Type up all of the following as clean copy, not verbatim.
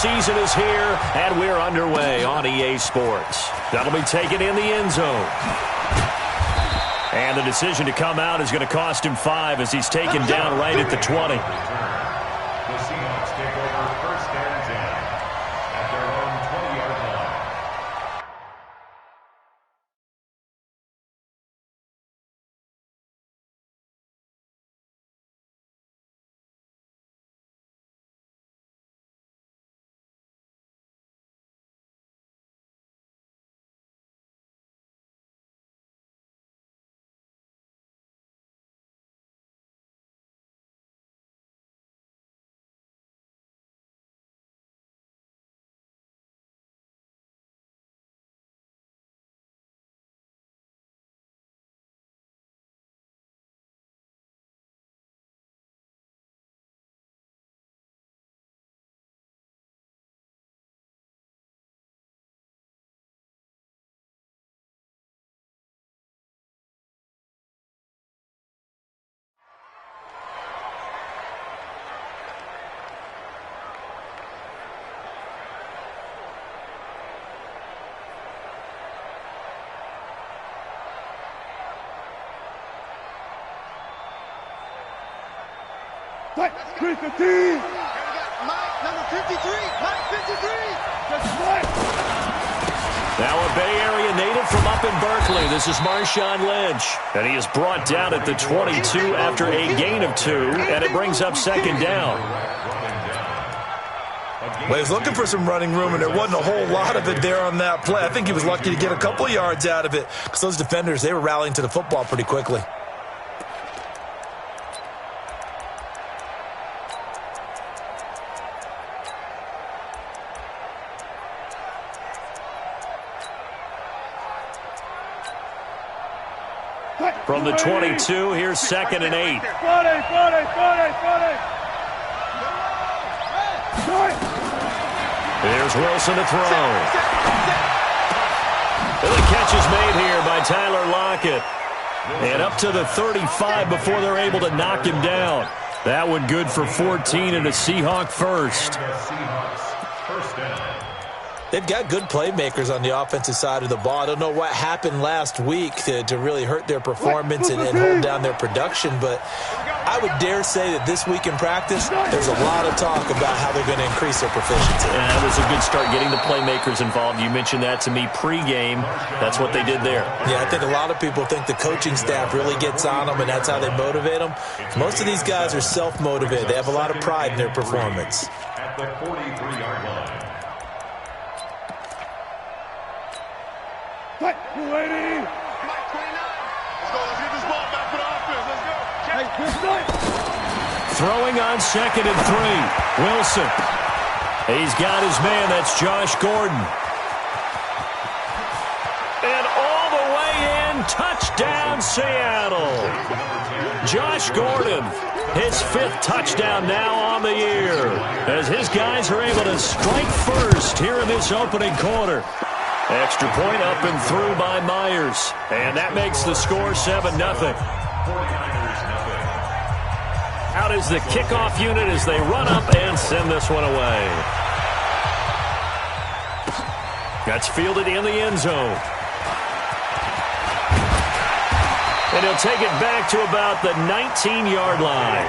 season is here, and we're underway on EA Sports. That'll be taken in the end zone. And the decision to come out is going to cost him 5 as he's taken down right at the 20. The Seahawks take over first and 10 at their own 20-yard line. Mike, 315. Mike, number 53. Mike, 53. Now a Bay Area native from up in Berkeley. This is Marshawn Lynch. And he is brought down at the 22 after a gain of 2. And it brings up second down. Well, he was looking for some running room, and there wasn't a whole lot of it there on that play. I think he was lucky to get a couple of yards out of it because those defenders, they were rallying to the football pretty quickly. From the 22, here's second and 8. Here's Wilson to throw. And the catch is made here by Tyler Lockett. And up to the 35 before they're able to knock him down. That one good for 14 and a Seahawk first. They've got good playmakers on the offensive side of the ball. I don't know what happened last week to really hurt their performance and hold down their production, but I would dare say that this week in practice, there's a lot of talk about how they're going to increase their proficiency. And that was a good start, getting the playmakers involved. You mentioned that to me pregame. That's what they did there. Yeah, I think a lot of people think the coaching staff really gets on them, and that's how they motivate them. Most of these guys are self-motivated. They have a lot of pride in their performance. At the 43-yard line. Mike, 280. Mike, 29. Let's go. Let's get this ball back for the offense. Let's go. Hey, this night. Throwing on second and 3. Wilson. He's got his man. That's Josh Gordon. And all the way in. Touchdown, Seattle. Josh Gordon. His 5th touchdown now on the year. As his guys are able to strike first here in this opening quarter. Extra point up and through by Myers. And that makes the score 7-0. Out is the kickoff unit as they run up and send this one away. That's fielded in the end zone. And he'll take it back to about the 19-yard line.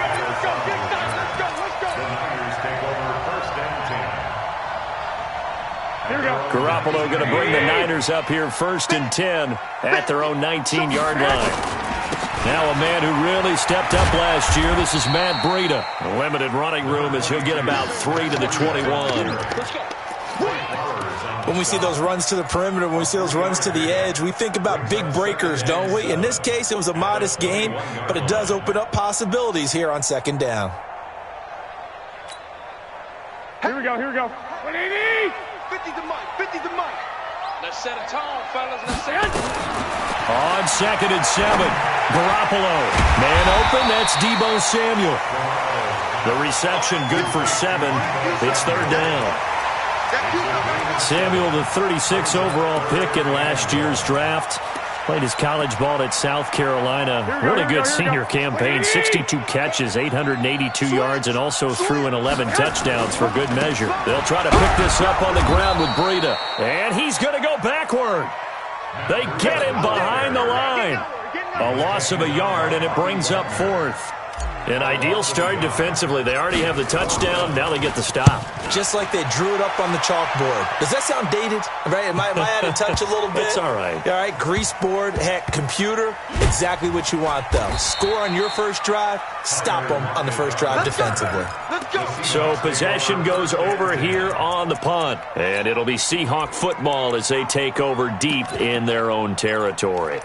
Garoppolo going to bring the Niners up here 1st and 10 at their own 19-yard line. Now a man who really stepped up last year. This is Matt Breida. A limited running room as he'll get about 3 to the 21. When we see those runs to the perimeter, when we see those runs to the edge, we think about big breakers, don't we? In this case, it was a modest gain, but it does open up possibilities here on second down. Here we go. 180. 50 to Mike. 50 to Mike. Let's set a tone, fellas. Let's set it. On second and 7, Garoppolo. Man open, that's Deebo Samuel. The reception good for 7. It's 3rd down. Samuel, the 36 overall pick in last year's draft. Played his college ball at South Carolina. Really good senior campaign. 62 catches, 882 yards, and also threw in 11 touchdowns for good measure. They'll try to pick this up on the ground with Breida. And he's going to go backward. They get him behind the line. A loss of a yard, and it brings up fourth. An ideal start defensively. They already have the touchdown. Now they get the stop. Just like they drew it up on the chalkboard. Does that sound dated? Right? Am I out of touch a little bit? It's all right. All right, grease board, heck, computer, exactly what you want, though. Score on your first drive, stop them on the first drive defensively. So possession goes over here on the punt. And it'll be Seahawk football as they take over deep in their own territory.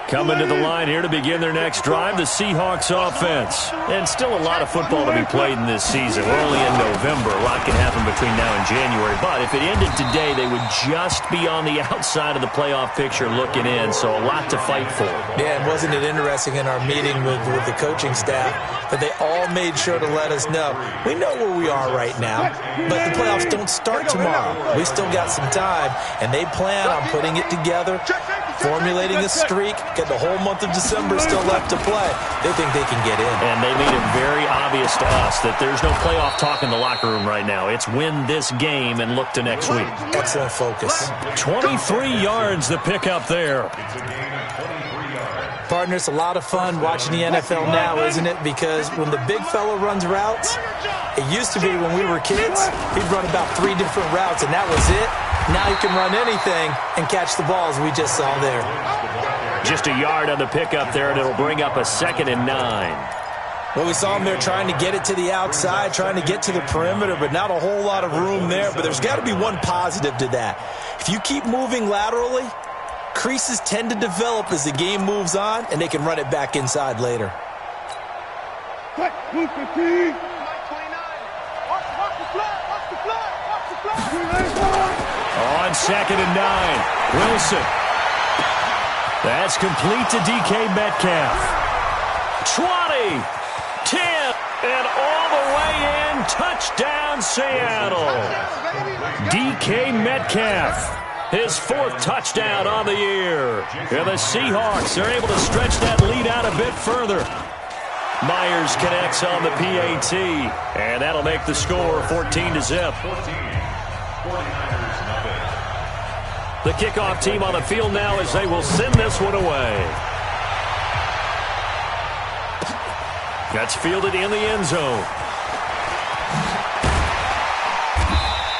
Coming to the line here to begin their next drive, the Seahawks offense. And still a lot of football to be played in this season. We're only in November. A lot can happen between now and January. But if it ended today, they would just be on the outside of the playoff picture looking in. So a lot to fight for. Yeah, and wasn't it interesting in our meeting with the coaching staff that they all made sure to let us know, we know where we are right now, but the playoffs don't start tomorrow. We still got some time, and they plan on putting it together, formulating a streak, get the whole month of December still left to play. They think they can get in. And they made it very obvious to us that there's no playoff talk in the locker room right now. It's win this game and look to next week. Excellent focus. 23 yards the pickup there. Partner, it's a lot of fun watching the NFL now, isn't it? Because when the big fella runs routes, it used to be when we were kids, he'd run about 3 different routes, and that was it. Now he can run anything and catch the balls we just saw there. Just a yard on the pickup there, and it'll bring up a 2nd and 9. Well, we saw him there trying to get it to the outside, trying to get to the perimeter, but not a whole lot of room there. But there's got to be one positive to that. If you keep moving laterally, creases tend to develop as the game moves on, and they can run it back inside later. On 2nd and 9, Wilson. That's complete to DK Metcalf. 20, 10, and all the way in. Touchdown, Seattle. DK Metcalf. His 4th touchdown on the year. And the Seahawks are able to stretch that lead out a bit further. Myers connects on the PAT. And that'll make the score 14-0. The kickoff team on the field now as they will send this one away. That's fielded in the end zone.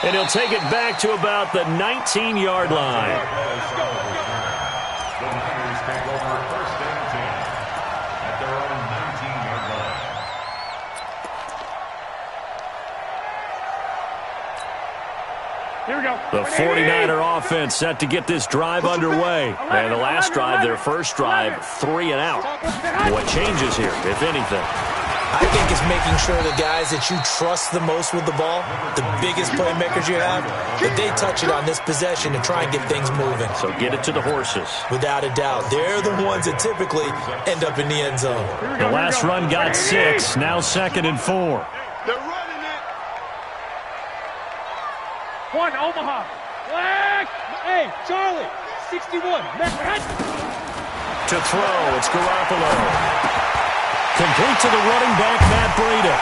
And he'll take it back to about the 19-yard line. The Niners take over 1st and 10 at their own 19-yard line. Here we go. The 49er offense set to get this drive underway. And the last drive, their first drive, 3 and out. What changes here, if anything? I think it's making sure the guys that you trust the most with the ball, the biggest playmakers you have, that they touch it on this possession and try and get things moving. So get it to the horses. Without a doubt. They're the ones that typically end up in the end zone. The last run got 6, now 2nd and 4. They're running it. 1, Omaha. Black. Hey, Charlie. 61. To throw, it's Garoppolo. Complete to the running back, Matt Breida.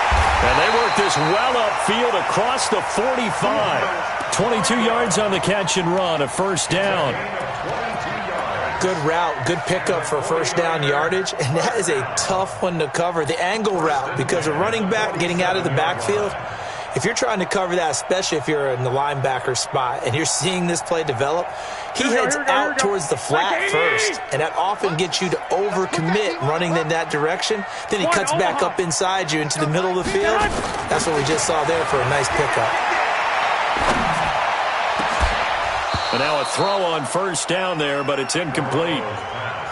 And they work this well upfield across the 45. 22 yards on the catch and run, a 1st down. Good route, good pickup for 1st down yardage, and that is a tough one to cover. The angle route, because a running back getting out of the backfield, if you're trying to cover that, especially if you're in the linebacker spot and you're seeing this play develop, he heads out towards the flat first, and that often gets you to overcommit running in that direction. Then he cuts back up inside you into the middle of the field. That's what we just saw there for a nice pickup. And now a throw on 1st down there, but it's incomplete.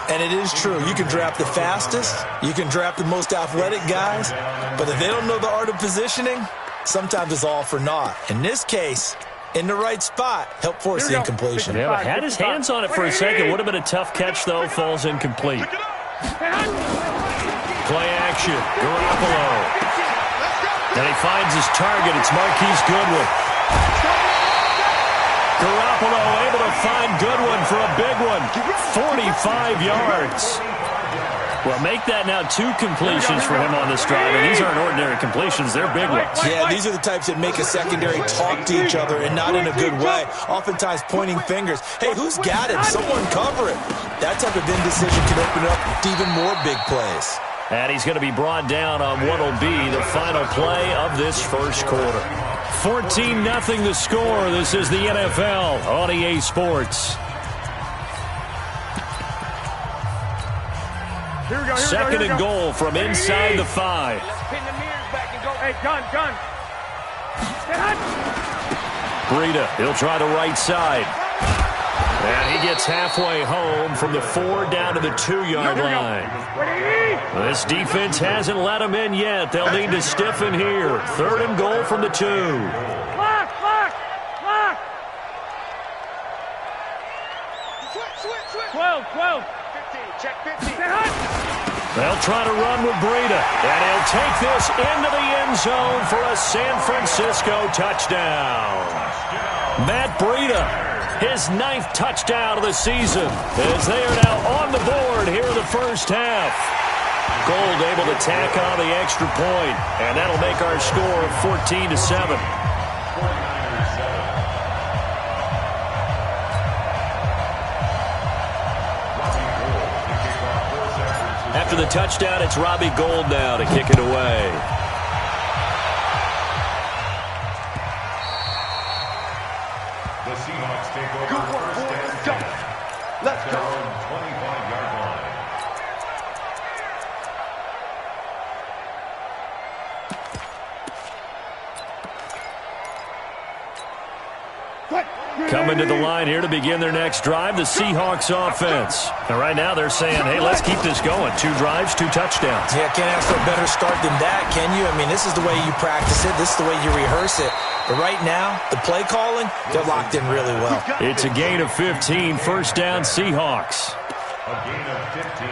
And it is true. You can draft the fastest. You can draft the most athletic guys. But if they don't know the art of positioning, sometimes it's all for naught. In this case, in the right spot, help force the incompletion. Yeah, had his hands on it for a second. Would have been a tough catch, though. Falls incomplete. Play action. Garoppolo. And he finds his target. It's Marquise Goodwin. Garoppolo able to find Goodwin for a big one. 45 yards. Well, make that now 2 completions for him on this drive, and these aren't ordinary completions. They're big ones. Yeah, these are the types that make a secondary talk to each other, and not in a good way. Oftentimes pointing fingers. Hey, who's got it? Someone cover it. That type of indecision can open up to even more big plays. And he's going to be brought down on what will be the final play of this first quarter. 14-0 the score. This is the NFL on EA Sports. Second and goal from inside the 5. Let's pin the mirrors back and go. Hey, gun. Breida, he'll try the right side. And he gets halfway home from the 4 down to the 2-yard line. This defense hasn't let him in yet. They'll need to stiffen here. Third and goal from the 2. Lock. Switch. 12. 15. Check 15. They'll try to run with Breida. And he'll take this into the end zone for a San Francisco touchdown. Matt Breida, his 9th touchdown of the season, as they are now on the board here in the first half. Gold able to tack on the extra point, and that'll make our score 14-7. After the touchdown, it's Robbie Gould now to kick it away. The Seahawks take over first and 10. Let's go. 25-yard line. Coming to the line here to begin their next drive, the Seahawks offense. And right now they're saying, hey, let's keep this going. 2 drives, 2 touchdowns. Yeah, can't ask for a better start than that, can you? I mean, this is the way you practice it. This is the way you rehearse it. But right now, the play calling, they're locked in really well. It's a gain of 15, first down Seahawks. A gain of 15.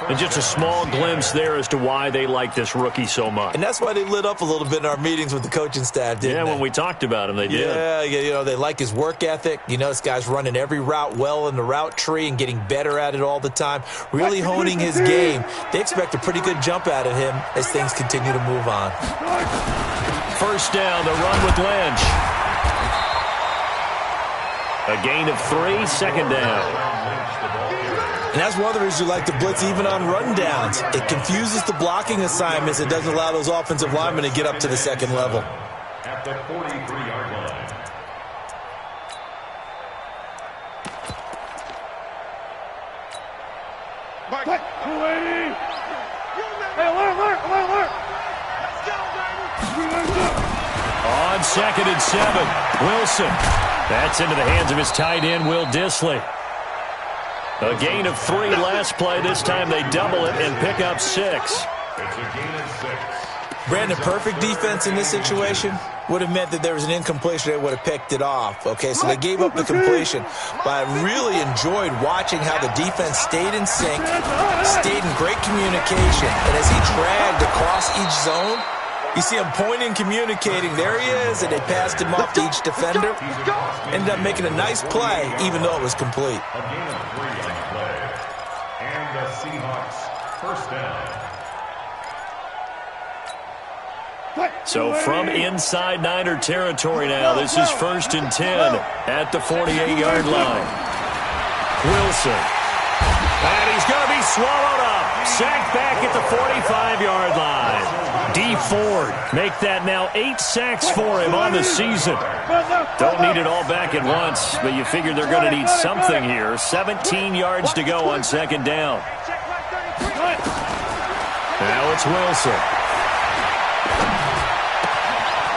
And just a small glimpse there as to why they like this rookie so much. And that's why they lit up a little bit in our meetings with the coaching staff, didn't they? When we talked about him, they did. Yeah, you know, they like his work ethic. You know, this guy's running every route well in the route tree and getting better at it all the time, really honing his game. They expect a pretty good jump out of him as things continue to move on. First down, the run with Lynch. A gain of 3, second down. And that's one of the reasons you like to blitz even on rundowns. It confuses the blocking assignments. It doesn't allow those offensive linemen to get up to the second level. At the 43-yard line. Hey, alert. On second and 7, Wilson. That's into the hands of his tight end, Will Dissly. A gain of 3 last play. This time they double it and pick up 6. It's a gain of 6. Brandon, perfect defense in this situation would have meant that there was an incompletion. They would have picked it off. Okay, so they gave up the completion. But I really enjoyed watching how the defense stayed in sync, stayed in great communication. And as he dragged across each zone, you see him pointing, communicating. There he is, and they passed him off to each defender. Ended up making a nice play, even though it was complete. A gain of 3 on the play. And the Seahawks first down. So from inside Niner territory now, this is first and 10 at the 48-yard line. Wilson. And he's going to be swallowed up. Sacked back at the 45-yard line. D. Ford make that now 8 sacks for him on the season. Don't need it all back at once, but you figure they're going to need something here. 17 yards to go on second down. Now it's Wilson.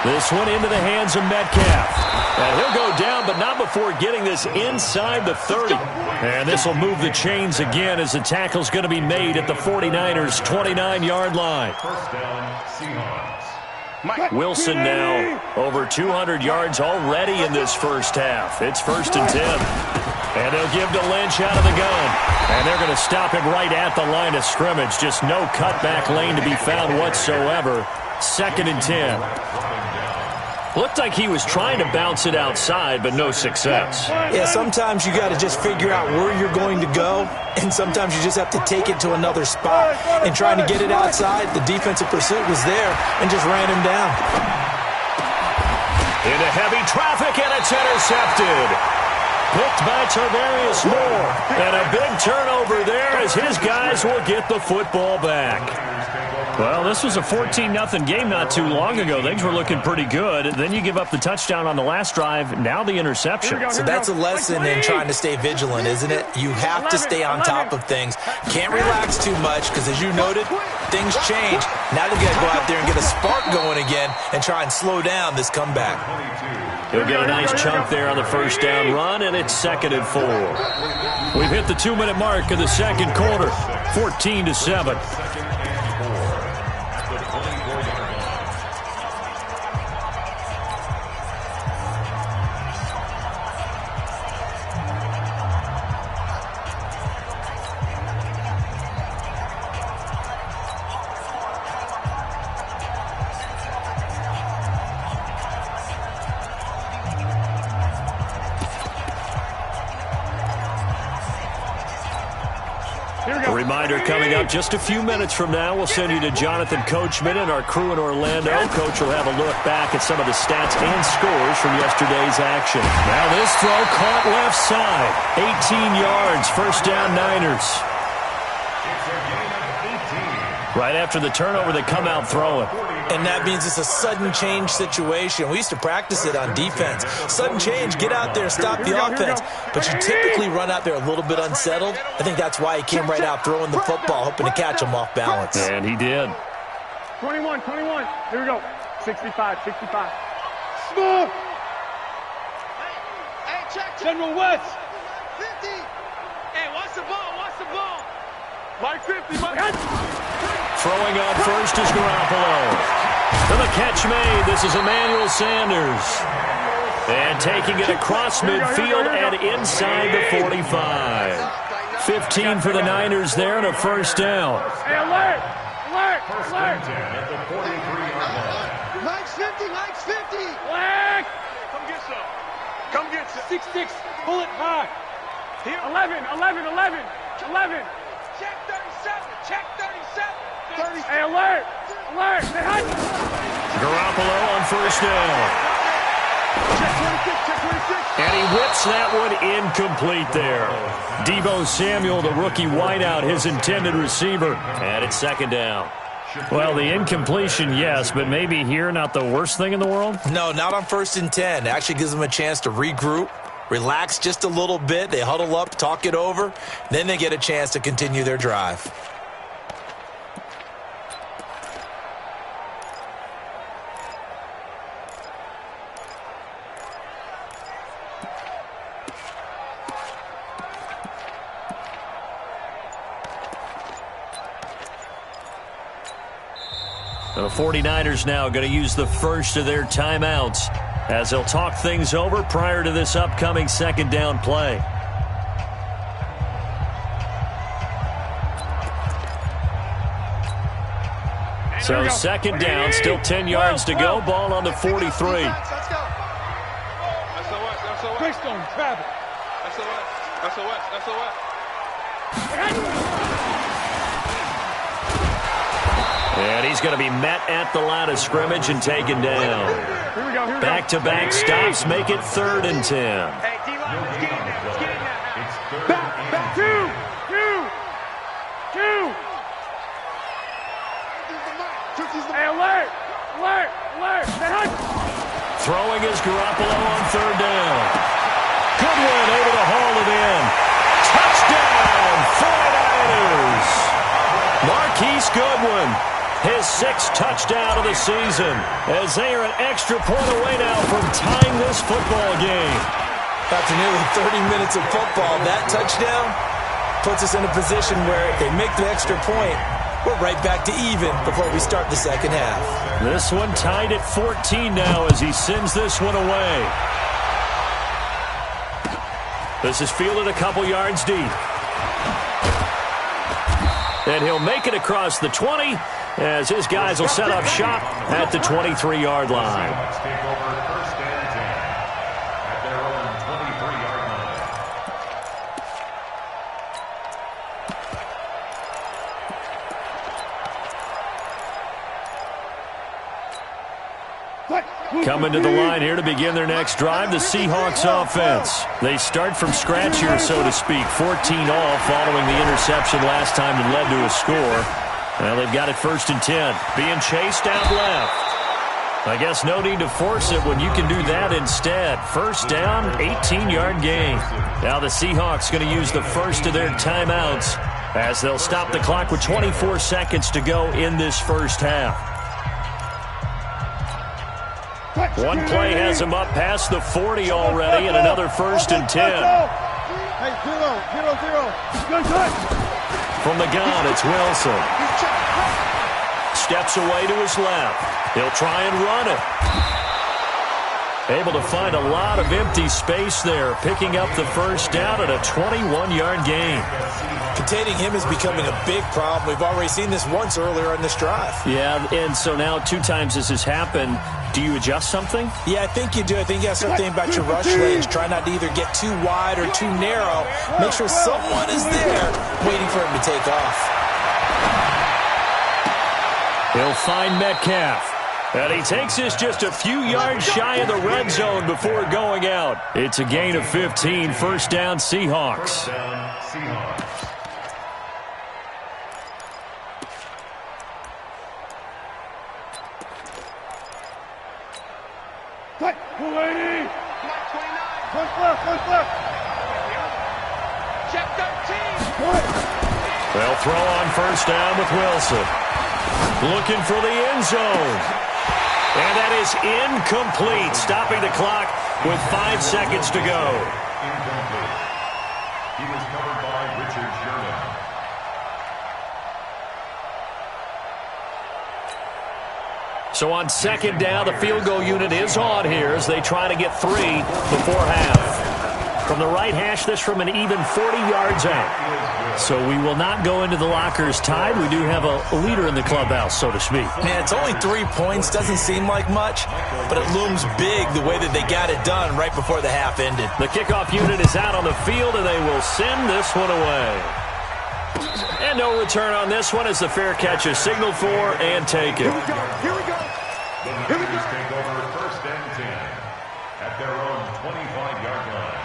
This one into the hands of Metcalf. And he'll go down, but not before getting this inside the 30. And this will move the chains again as the tackle's going to be made at the 49ers' 29-yard line. First down, Seahawks. Wilson now over 200 yards already in this first half. It's first and 10. And they'll give to Lynch out of the gun. And they're going to stop him right at the line of scrimmage. Just no cutback lane to be found whatsoever. 2nd and 10. Looked like he was trying to bounce it outside, but no success. Yeah, sometimes you got to just figure out where you're going to go, and sometimes you just have to take it to another spot. And trying to get it outside, the defensive pursuit was there and just ran him down. Into heavy traffic, and it's intercepted. Picked by Tarvarius Moore. And a big turnover there as his guys will get the football back. Well, this was a 14-0 game not too long ago. Things were looking pretty good. Then you give up the touchdown on the last drive. Now the interception. So that's a lesson in trying to stay vigilant, isn't it? You have to stay on top of things. Can't relax too much because, as you noted, things change. Now they've got to go out there and get a spark going again and try and slow down this comeback. He'll get a nice chunk there on the first down run, and it's 2nd and 4. We've hit the 2-minute mark of the second quarter, 14-7. A reminder coming up just a few minutes from now. We'll send you to Jonathan Coachman and our crew in Orlando. Coach will have a look back at some of the stats and scores from yesterday's action. Now this throw caught left side. 18 yards, first down Niners. Right after the turnover, they come out throwing. And that means it's a sudden change situation. We used to practice it on defense. Sudden change, get out there, stop the offense. But you typically run out there a little bit unsettled. I think that's why he came right out throwing the football, hoping to catch him off balance. And he did. 21. Here we go. 65. Smooth. Hey, check. General West. 50. Hey, watch the ball. Mike 50, Mike. Throwing on first is Garoppolo. And the catch made. This is Emmanuel Sanders. And taking it across midfield and inside the 45. 15 for the Niners there and a first down. Hey, alert. At the 43-yard line. Mike's 50. Black. Come get some. 6-6. Pull it high. Here. 11. Check 37. Hey, alert. Garoppolo on first down. Check 26. And he whips that one incomplete there. Deebo Samuel, the rookie wideout, his intended receiver. And it's 2nd down. Well, the incompletion, yes, but maybe here not the worst thing in the world? No, not on 1st and 10. It actually gives them a chance to regroup, relax just a little bit. They huddle up, talk it over. Then they get a chance to continue their drive. The 49ers now going to use the first of their timeouts as they'll talk things over prior to this upcoming 2nd down play. So 2nd down, still 10 yards to go. Ball on the 43. Greystone, Travis. And he's going to be met at the line of scrimmage and taken down. Here we go. Back-to-back stops make it 3rd and 10. Hey, D-line, let's get in there. Back. Two. Hey, alert. Throwing is Garoppolo on 3rd down. Goodwin able to haul it in. Touchdown, 49ers. Marquise Goodwin, his 6th touchdown of the season, as they are an extra point away now from tying this football game. After nearly 30 minutes of football, that touchdown puts us in a position where if they make the extra point, we're right back to even before we start the 2nd half. This one tied at 14 now as he sends this one away. This is fielded a couple yards deep. And he'll make it across the 20 as his guys will set up shop at the 23-yard line. Seahawks take over first and 10 at their own 23-yard line. Coming to the line here to begin their next drive, the Seahawks offense. They start from scratch here, so to speak. 14 all following the interception last time that led to a score. Well, they've got it first and 10. Being chased out left. I guess no need to force it when you can do that instead. First down, 18-yard gain. Now the Seahawks going to use the first of their timeouts as they'll stop the clock with 24 seconds to go in this first half. One play has him up past the 40 already, and another first and 10. Hey, 0-0-0. Good touch. From the gun, it's Wilson. Steps away to his left. He'll try and run it. Able to find a lot of empty space there, picking up the first down at a 21-yard gain. Containing him is becoming a big problem. We've already seen this once earlier in this drive. Yeah, and so now 2 times this has happened. Do you adjust something? Yeah, I think you do. I think you got to start thinking about your rush lanes. Try not to either get too wide or too narrow. Make sure someone is there waiting for him to take off. He'll find Metcalf. And he takes this just a few yards shy of the red zone before going out. It's a gain of 15. First down, Seahawks. First down, Seahawks. Touch. 280. Push left. Check 13. They'll throw on first down with Wilson. Looking for the end zone. And that is incomplete, stopping the clock with 5 seconds to go. Incomplete. He was covered by Richard Sherman. So on second down, the field goal unit is on here as they try to get 3 before half. From the right hash, this from an even 40 yards out. So we will not go into the lockers tied. We do have a leader in the clubhouse, so to speak. Man, it's only 3 points. Doesn't seem like much, but it looms big the way that they got it done right before the half ended. The kickoff unit is out on the field, and they will send this one away. And no return on this one as the fair catch is signaled for and taken. Here we go. The Niners take over first and 10 at their own 25-yard line.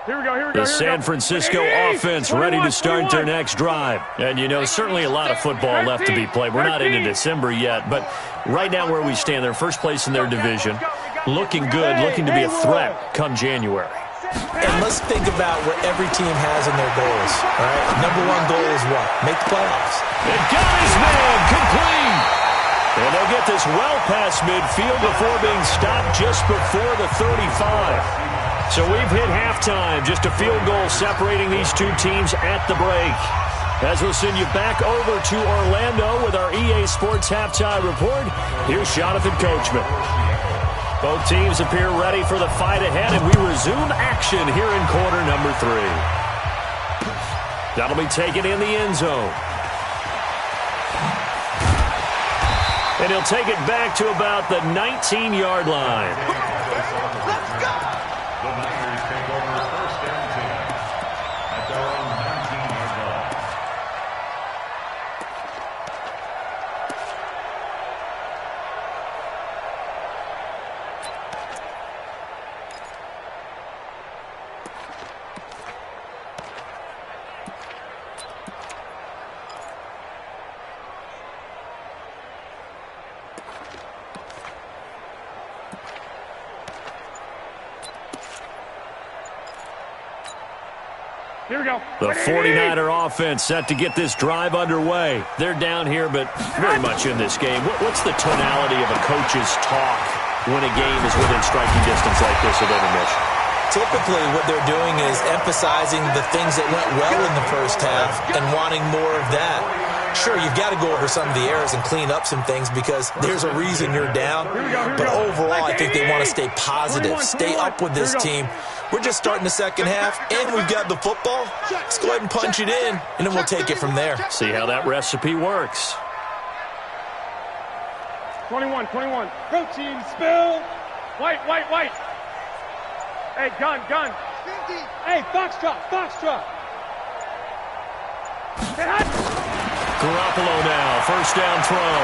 Here we go. The San Francisco offense ready to start their next drive. And, you know, certainly a lot of football left to be played. We're not into December yet, but right now where we stand, they're first place in their division. Looking good, looking to be a threat come January. And let's think about what every team has in their goals, all right? Number 1 goal is what? Make the playoffs. And got his man complete. And they'll get this well past midfield before being stopped just before the 35. So we've hit halftime, just a field goal separating these 2 teams at the break. As we'll send you back over to Orlando with our EA Sports Halftime Report, here's Jonathan Coachman. Both teams appear ready for the fight ahead, and we resume action here in quarter number 3. That'll be taken in the end zone. And he'll take it back to about the 19-yard line. Let's go. The Niners take over first and 10 at their own 19-yard line. Here we go. The 49er offense set to get this drive underway. They're down here, but very much in this game. What's the tonality of a coach's talk when a game is within striking distance like this at intermission? Typically, what they're doing is emphasizing the things that went well in the first half and wanting more of that. Sure, you've got to go over some of the errors and clean up some things because there's a reason you're down. But overall, I think they want to stay positive, stay up with this team. We're just starting the second half, and we've got the football. Let's go ahead and punch it in, and then we'll take it from there. See how that recipe works. 21. Protein spill. White. Hey, gun. Hey, foxtrot. Get hot. Garoppolo now, first down throw.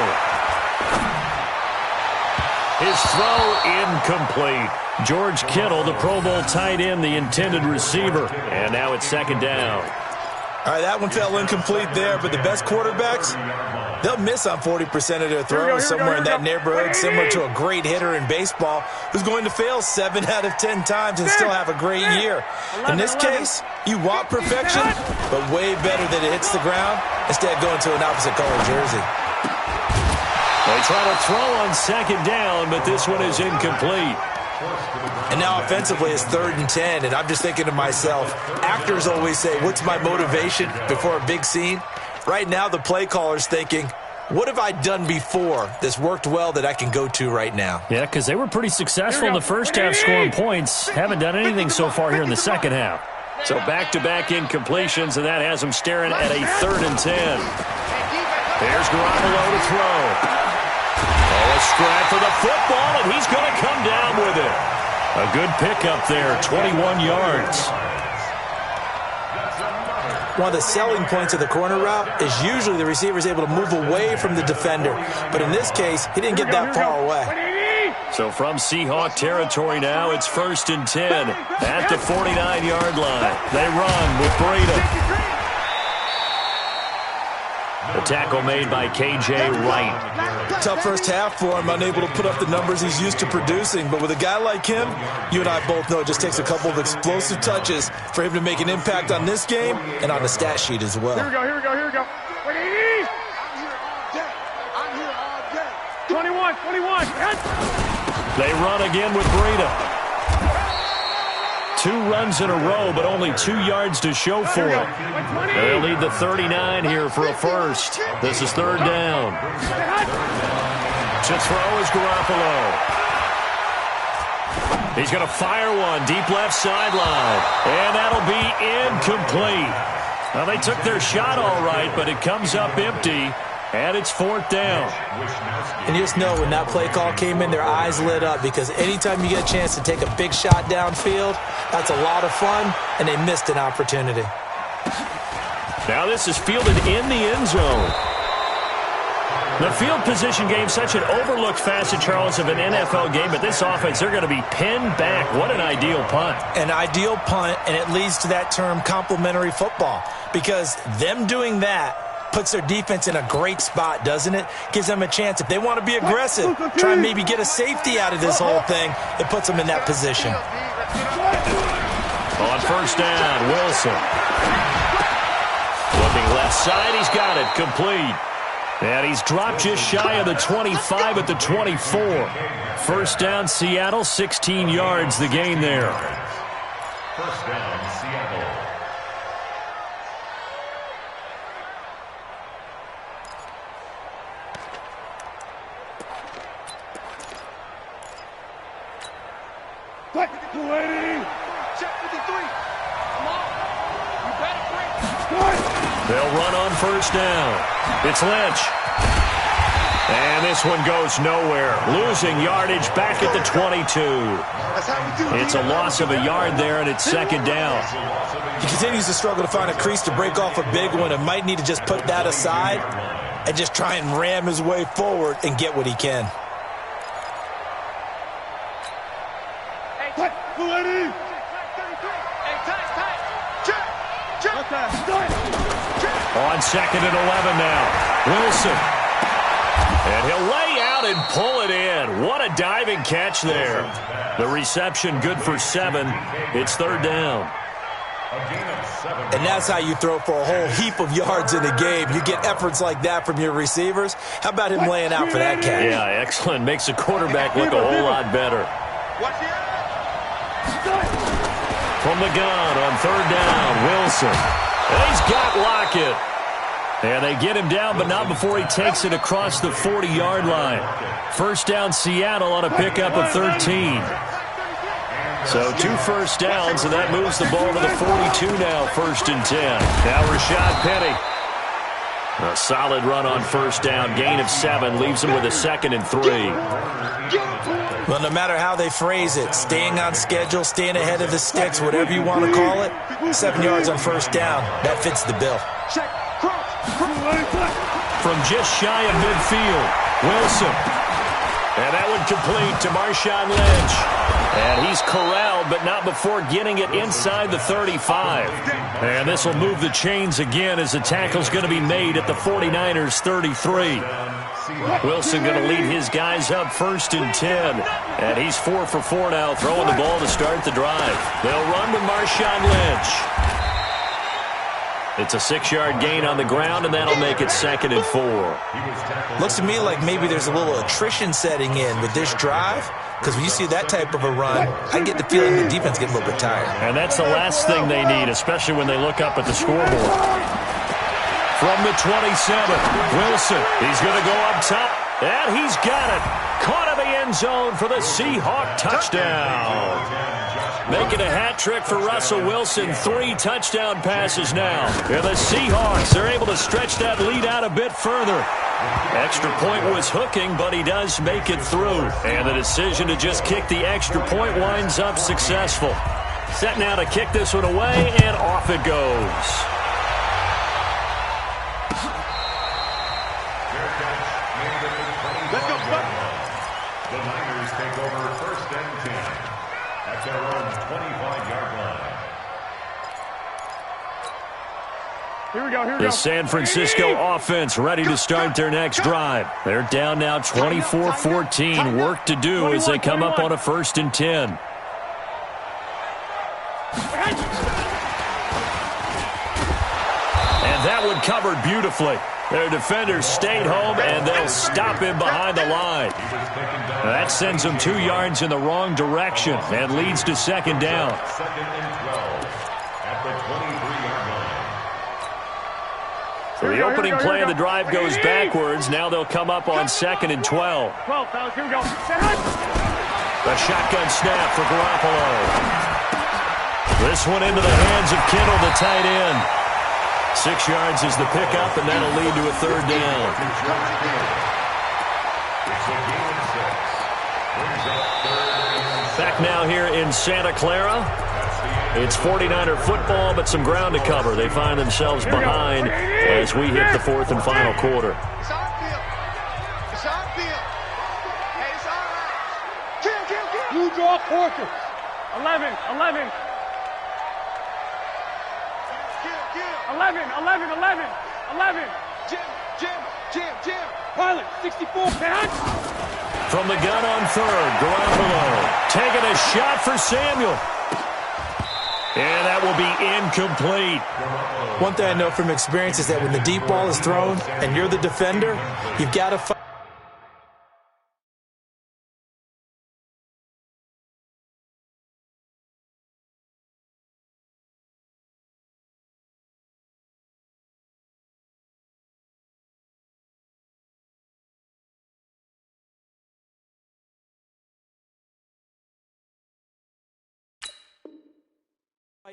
His throw incomplete. George Kittle, the Pro Bowl tight end, the intended receiver. And now it's second down. All right, that one fell incomplete there, but the best quarterbacks, they'll miss on 40% of their throws somewhere in that neighborhood, similar to a great hitter in baseball who's going to fail 7 out of 10 times and still have a great year. In this case, you want perfection, but way better that it hits the ground instead of going to an opposite color jersey. They try to throw on second down, but this one is incomplete. And now offensively it's 3rd and 10, and I'm just thinking to myself, actors always say, what's my motivation before a big scene? Right now the play caller's thinking, what have I done before that's worked well that I can go to right now? Yeah, because they were pretty successful in the first half scoring points. Haven't done anything so far here in the second half. So back-to-back incompletions, and that has them staring at a 3rd and 10. There's Garoppolo to throw. Oh, a stride for the football, and he's going to come down with it. A good pickup there, 21 yards. One of the selling points of the corner route is usually the receiver is able to move away from the defender. But in this case, he didn't get that far away. So from Seahawk territory now, it's 1st and 10 at the 49-yard line. They run with Breida. The tackle made by K.J. Wright. Tough first half for him, unable to put up the numbers he's used to producing. But with a guy like him, you and I both know it just takes a couple of explosive touches for him to make an impact on this game and on the stat sheet as well. Here we go. 21. They run again with Breida. 2 runs in a row, but only 2 yards to show for it. They'll need the 39 here for a first. This is 3rd down. To throw is Garoppolo. He's going to fire one deep left sideline, and that'll be incomplete. Now, they took their shot all right, but it comes up empty, and it's 4th down. And you just know when that play call came in, their eyes lit up because anytime you get a chance to take a big shot downfield, that's a lot of fun, and they missed an opportunity. Now this is fielded in the end zone. The field position game, such an overlooked facet, Charles, of an NFL game, but this offense, they're going to be pinned back. What an ideal punt. An ideal punt, and it leads to that term complementary football because them doing that puts their defense in a great spot, doesn't it? Gives them a chance. If they want to be aggressive, try and maybe get a safety out of this whole thing, it puts them in that position. On first down, Wilson. Looking left side, he's got it, complete. And he's dropped just shy of the 25 at the 24. First down, Seattle, 16 yards the gain there. First down, Seattle. They'll run on first down. It's Lynch. And this one goes nowhere. Losing yardage back at the 22. It's a loss of a yard there, and it's second down. He continues to struggle to find a crease to break off a big one and might need to just put that aside and just try and ram his way forward and get what he can. On second and 11 now. Wilson. And he'll lay out and pull it in. What a diving catch there. The reception good for 7. It's 3rd down. And that's how you throw for a whole heap of yards in a game. You get efforts like that from your receivers. How about him laying out for that catch? Yeah, excellent. Makes the quarterback look a whole lot better. From the gun on 3rd down, Wilson. And he's got Lockett. And they get him down, but not before he takes it across the 40-yard line. First down, Seattle on a pickup of 13. So 2 first downs, and that moves the ball to the 42 now, 1st and 10. Now Rashad Penny. A solid run on first down, gain of 7, leaves him with a 2nd and 3. Well, no matter how they phrase it, staying on schedule, staying ahead of the sticks, whatever you want to call it, 7 yards on first down, that fits the bill. From just shy of midfield, Wilson. And that one complete to Marshawn Lynch. And he's corralled, but not before getting it inside the 35. And this will move the chains again as the tackle's going to be made at the 49ers' 33. Wilson going to lead his guys up 1st and 10. And he's 4 for 4 now, throwing the ball to start the drive. They'll run with Marshawn Lynch. It's a 6-yard gain on the ground, and that'll make it 2nd and 4. Looks to me like maybe there's a little attrition setting in with this drive, because when you see that type of a run, I get the feeling the defense gets a little bit tired. And that's the last thing they need, especially when they look up at the scoreboard. From the 27, Wilson. He's going to go up top, and he's got it. Caught in the end zone for the Seahawk touchdown. Making a hat trick for Russell Wilson. 3 touchdown passes now. And the Seahawks are able to stretch that lead out a bit further. Extra point was hooking, but he does make it through. And the decision to just kick the extra point winds up successful. Set now to kick this one away, and off it goes. Let's go. The Niners take over 1st and 10 at their own 25-yard line. Here we go. The San Francisco offense ready to start their next drive. They're down now 24-14. Work to do as they come up on a 1st and 10. And that one covered beautifully. Their defenders stayed home, and they'll stop him behind the line. That sends them 2 yards in the wrong direction and leads to 2nd down. 2nd and 12 at the 23-yard line. So the opening play of the drive goes backwards. Now they'll come up on 2nd and 12. 12, fellas, here we go. A shotgun snap for Garoppolo. This one into the hands of Kittle, the tight end. 6 yards is the pickup, and that'll lead to a 3rd down. Back now here in Santa Clara. It's 49er football, but some ground to cover. They find themselves behind as we hit the 4th and final quarter. It's on field. It's on field. Hey, it's all right. Kill. You draw Porter. 11. 11. Jim. Pilot, 64. From the gun on 3rd, Garoppolo taking a shot for Samuel. And that will be incomplete. One thing I know from experience is that when the deep ball is thrown and you're the defender, you've got to fight.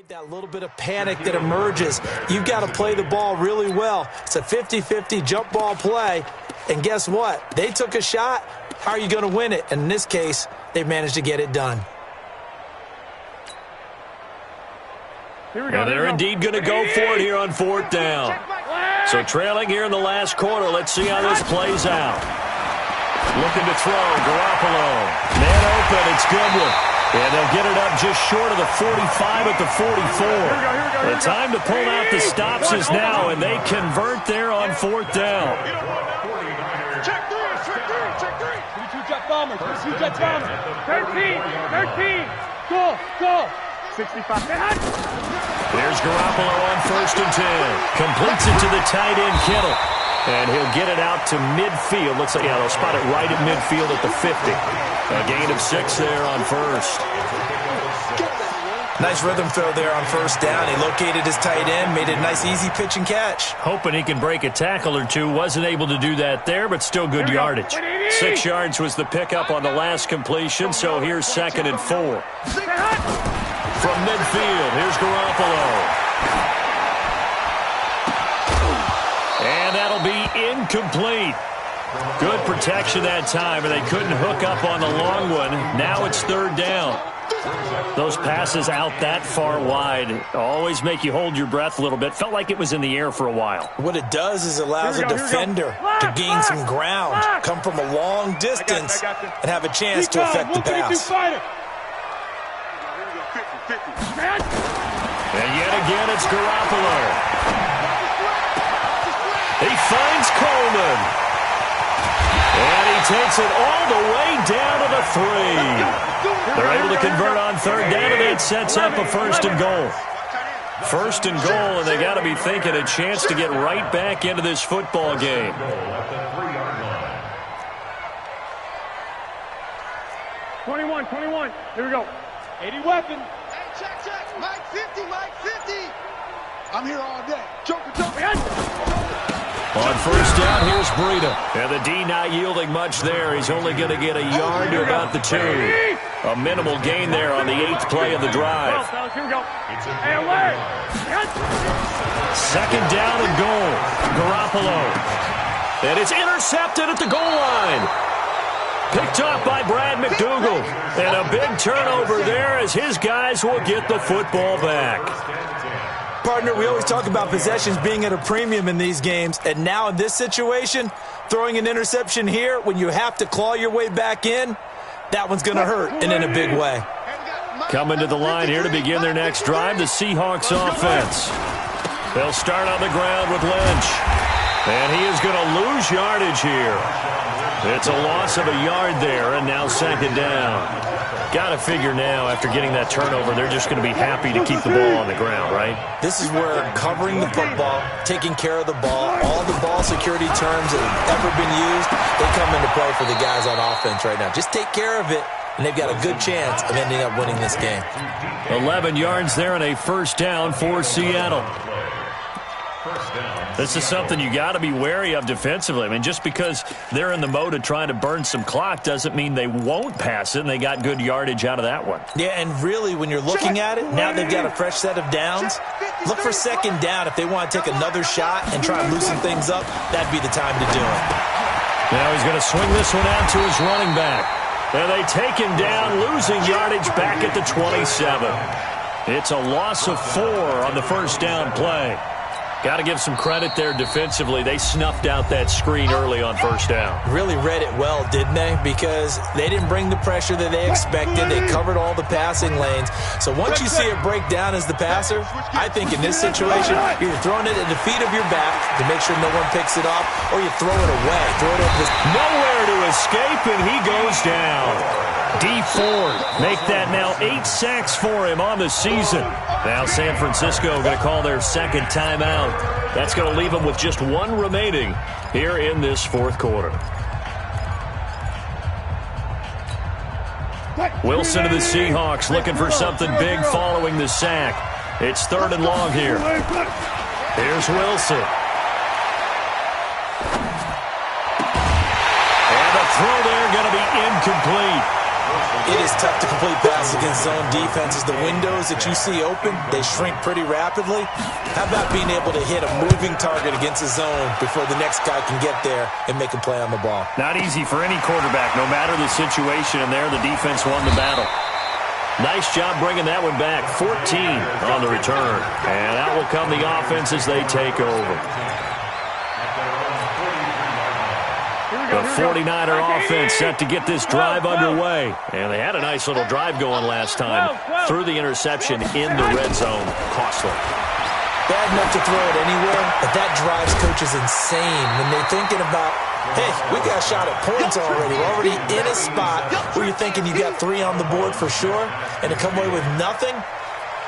That little bit of panic that emerges. You've got to play the ball really well. It's a 50-50 jump ball play. And guess what? They took a shot. How are you going to win it? And in this case, they've managed to get it done. Here we go. And they're indeed going to go for it here on 4th down. So trailing here in the last quarter. Let's see how this plays out. Looking to throw. Garoppolo. Man open. It's Goodwin. And they'll get it up just short of the 45 at the 44. The time to pull out the stops is now, and they convert there on 4th down. Check three. 32 jet bombers. 13. Go. 65. Here's Garoppolo on 1st and 10. Completes it to the tight end, Kittle. And he'll get it out to midfield. Looks like, they'll spot it right at midfield at the 50. A gain of 6 there on 1st. Nice rhythm throw there on first down. He located his tight end, made it a nice easy pitch and catch. Hoping he can break a tackle or two. Wasn't able to do that there, but still good yardage. 6 yards was the pickup on the last completion, so here's 2nd and 4. From midfield, here's Garoppolo. And that'll be incomplete. Good protection that time, and they couldn't hook up on the long one. Now it's 3rd down. Those passes out that far wide always make you hold your breath a little bit. Felt like it was in the air for a while. What it does is allows a defender to gain some ground, come from a long distance, and have a chance to affect the pass. And yet again, it's Garoppolo. He finds Coleman. And he takes it all the way down to the 3. They're able to convert on 3rd down, and that sets up a 1st and goal. 1st and goal, and they got to be thinking a chance to get right back into this football game. 21. Here we go. 80 weapon. Hey, check. Mike 50. I'm here all day. Joker. On 1st down, here's Breida. And the D not yielding much there. He's only going to get a yard to about the 2. A minimal gain there on the 8th play of the drive. Here we go. Hey, alert. 2nd down and goal. Garoppolo. And it's intercepted at the goal line. Picked off by Brad McDougal. And a big turnover there as his guys will get the football back. Partner, we always talk about possessions being at a premium in these games, and now in this situation, throwing an interception here when you have to claw your way back in, that one's going to hurt, and in a big way. Coming to the line here to begin their next drive, the Seahawks offense. They'll start on the ground with Lynch, and he is going to lose yardage here. It's a loss of a yard there, and now 2nd down. Got to figure now, after getting that turnover, they're just going to be happy to keep the ball on the ground, right? This is where covering the football, taking care of the ball, all the ball security terms that have ever been used, they come into play for the guys on offense right now. Just take care of it, and they've got a good chance of ending up winning this game. 11 yards there and a 1st down for Seattle. This is something you got to be wary of defensively. I mean, just because they're in the mode of trying to burn some clock doesn't mean they won't pass it, and they got good yardage out of that one. Yeah, and really, when you're looking at it, now they've got a fresh set of downs. Look for 2nd down. If they want to take another shot and try and loosen things up, that'd be the time to do it. Now he's going to swing this one out to his running back. And they take him down, losing yardage back at the 27. It's a loss of 4 on the 1st down play. Got to give some credit there defensively. They snuffed out that screen early on 1st down. Really read it well, didn't they? Because they didn't bring the pressure that they expected. They covered all the passing lanes. So once you see it break down as the passer, I think in this situation, you're throwing it at the feet of your back to make sure no one picks it off, or you throw it away. Throw it over the... Nowhere to escape, and he goes down. D Ford make that now 8 sacks for him on the season. Now San Francisco going to call their 2nd timeout. That's going to leave them with just 1 remaining here in this 4th quarter. Wilson to the Seahawks looking for something big following the sack. It's 3rd and long here. Here's Wilson. And the throw there going to be incomplete. It is tough to complete passes against zone defenses. The windows that you see open, they shrink pretty rapidly. How about being able to hit a moving target against a zone before the next guy can get there and make a play on the ball? Not easy for any quarterback, no matter the situation, and there the defense won the battle. Nice job bringing that one back. 14 on the return. And out will come the offense as they take over. The 49er offense set to get this drive underway. And they had a nice little drive going last time. Threw the interception in the red zone. Costly. Bad enough to throw it anywhere, but that drives coaches insane when they're thinking about, hey, we got a shot at points already. We're already in a spot where you're thinking you got 3 on the board for sure, and to come away with nothing,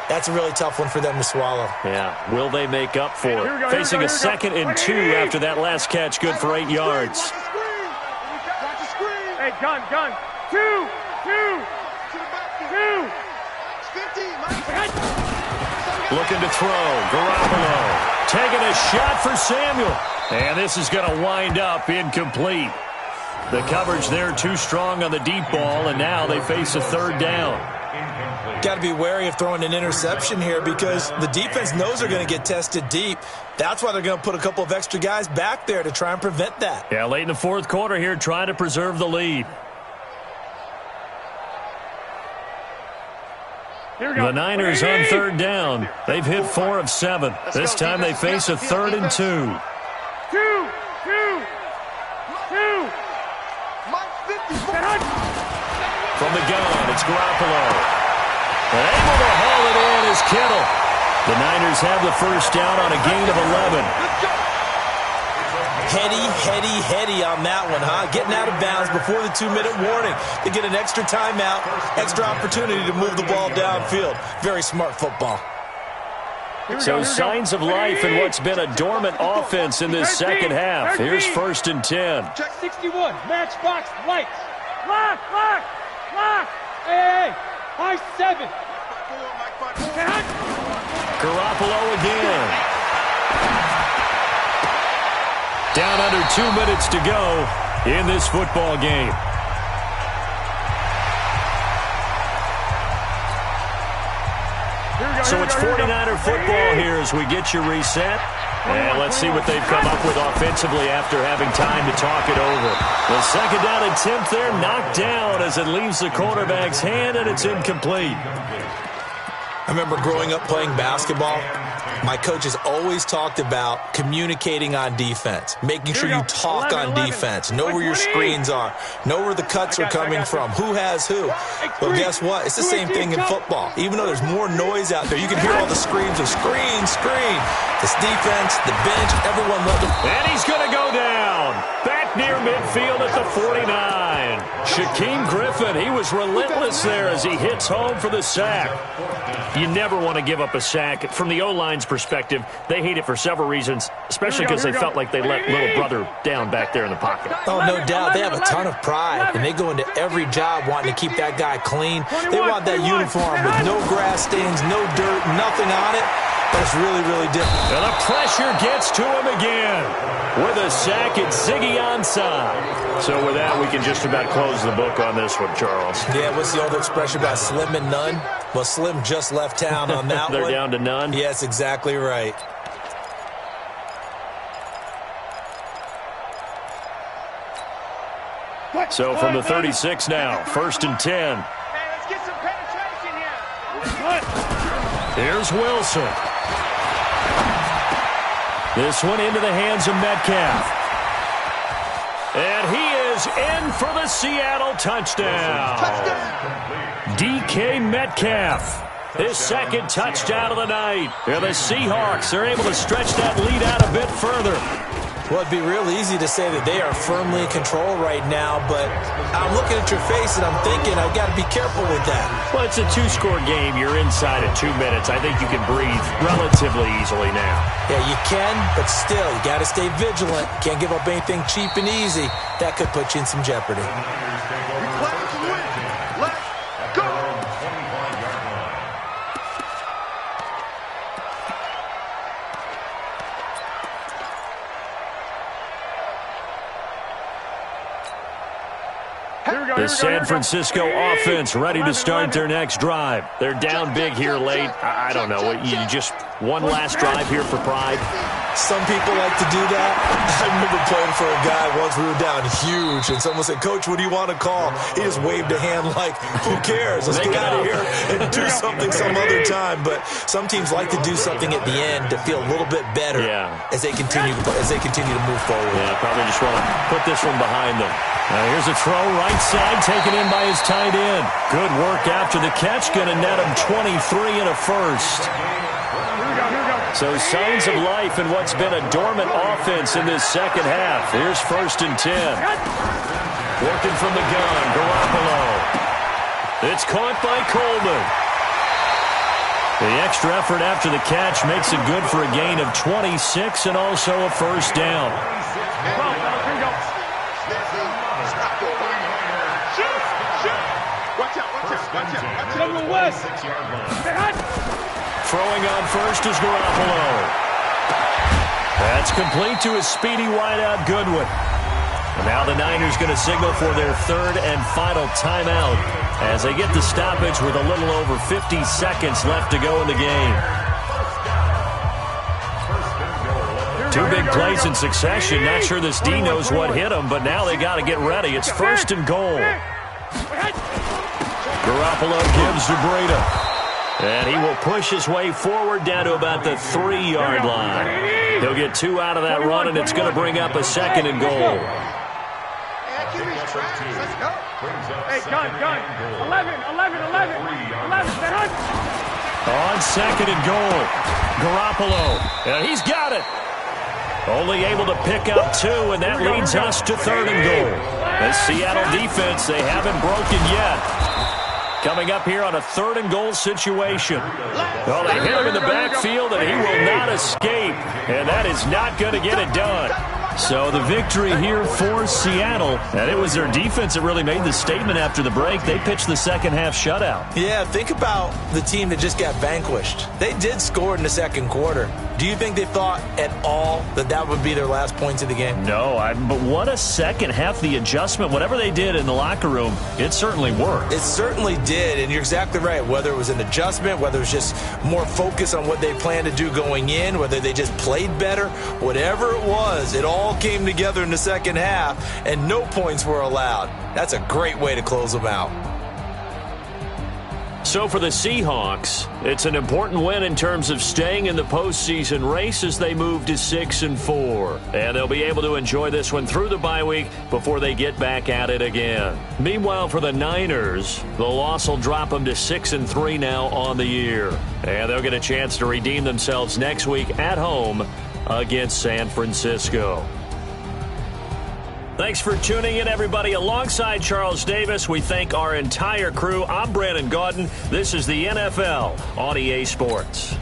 that's a really tough one for them to swallow. Yeah, will they make up for it? Facing a 2nd and 2 after that last catch, good for 8 yards. Hey, gun. 2. Looking to throw. Garoppolo taking a shot for Samuel. And this is going to wind up incomplete. The coverage there too strong on the deep ball, and now they face a third down. Got to be wary of throwing an interception here because the defense knows they're going to get tested deep. That's why they're going to put a couple of extra guys back there to try and prevent that. Yeah, late in the fourth quarter here, trying to preserve the lead. The Niners on third down. They've hit 4 of 7. This time they face a 3rd and 2. From the gun, it's Garoppolo. And able to haul it in is Kittle. The Niners have the first down on a gain of 11. Heady on that one, huh? Getting out of bounds before the 2-minute warning. They get an extra timeout, extra opportunity to move the ball downfield. Very smart football. So signs of life in what's been a dormant offense in this second half. Here's 1st and 10. Check 61. Matchbox lights. Lock. Hey. High 7. Garoppolo again. Down under 2 minutes to go in this football game. So it's 49er football here as we get you reset. And let's see what they've come up with offensively after having time to talk it over. The second down attempt there knocked down as it leaves the quarterback's hand, and it's incomplete. I remember growing up playing basketball. My coaches always talked about communicating on defense, making sure you talk on defense, know where your screens are, know where the cuts are coming from, who has who. Well, guess what? It's the same thing in football. Even though there's more noise out there, you can hear all the screams of screen. This defense, the bench, everyone loved it. And he's going to go down. Back near midfield at the 49. Shaquem Griffin, he was relentless there as he hits home for the sack. You never want to give up a sack. From the O-line's perspective, they hate it for several reasons, especially because they felt like they let little brother down back there in the pocket. Oh, no doubt. They have a ton of pride, and they go into every job wanting to keep that guy clean. They want that uniform with no grass stains, no dirt, nothing on it. But it's really, really different. And the pressure gets to him again. With a sack, it's Ziggy onside. So with that, we can just about close the book on this one, Charles. Yeah, what's the old expression about Slim and none? Well, Slim just left town on that They're one. down to none? Yes, exactly right. So from the 36 now, 1st and 10. Hey, let's get some penetration here. Here's Wilson. This one into the hands of Metcalf. And he is in for the Seattle touchdown. DK Metcalf. His second touchdown of the night. And the Seahawks are able to stretch that lead out a bit further. Well, it'd be real easy to say that they are firmly in control right now, but I'm looking at your face and I'm thinking I've got to be careful with that. Well, it's a 2-score game. You're inside at 2 minutes. I think you can breathe relatively easily now. Yeah, you can, but still, you got to stay vigilant. Can't give up anything cheap and easy. That could put you in some jeopardy. The San Francisco offense ready to start their next drive. They're down big here late. I don't know. You just one last drive here for pride? Some people like to do that. I remember playing for a guy once. We were down huge, and someone said, "Coach, what do you want to call?" He just waved a hand like, "Who cares? Let's get out of here and do something some other time." But some teams like to do something at the end to feel a little bit better as they continue to move forward. Yeah, probably just want to put this one behind them. Now here's a throw right side, taken in by his tight end. Good work after the catch, going to net him 23 and a first. So signs of life in what's been a dormant offense in this second half. Here's 1st and 10. Working from the gun, Garoppolo. It's caught by Coleman. The extra effort after the catch makes it good for a gain of 26 and also a first down. Number West. 6-yard line. Throwing on first is Garoppolo. That's complete to his speedy wideout, Goodwin. And now the Niners going to signal for their third and final timeout as they get the stoppage with a little over 50 seconds left to go in the game. Two big plays in succession. Not sure this D knows what hit him, but now they got to get ready. It's first and goal. Garoppolo gives to Breida. And he will push his way forward down to about the 3-yard line. He'll get 2 out of that run, and it's going to bring up a second and goal. Hey, gun. 11. On second and goal, Garoppolo. And he's got it. Only able to pick up 2, and that leads us to third and goal. The Seattle defense, they haven't broken yet. Coming up here on a third and goal situation. Well, they hit him in the backfield, and he will not escape. And that is not going to get it done. So the victory here for Seattle. And it was their defense that really made the statement after the break. They pitched the second half shutout. Yeah, think about the team that just got vanquished. They did score in the second quarter. Do you think they thought at all that that would be their last points of the game? No, but what a second half, the adjustment, whatever they did in the locker room, it certainly worked. It certainly did, and you're exactly right. Whether it was an adjustment, whether it was just more focus on what they planned to do going in, whether they just played better, whatever it was, it all came together in the second half, and no points were allowed. That's a great way to close them out. So for the Seahawks, it's an important win in terms of staying in the postseason race as they move to 6-4. And they'll be able to enjoy this one through the bye week before they get back at it again. Meanwhile, for the Niners, the loss will drop them to 6-3 now on the year. And they'll get a chance to redeem themselves next week at home against San Francisco. Thanks for tuning in, everybody. Alongside Charles Davis, we thank our entire crew. I'm Brandon Gaudin. This is the NFL on EA Sports.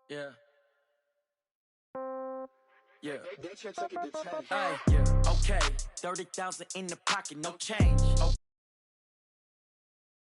Yeah. Hey, yeah. Okay. 30,000 in the pocket, no change.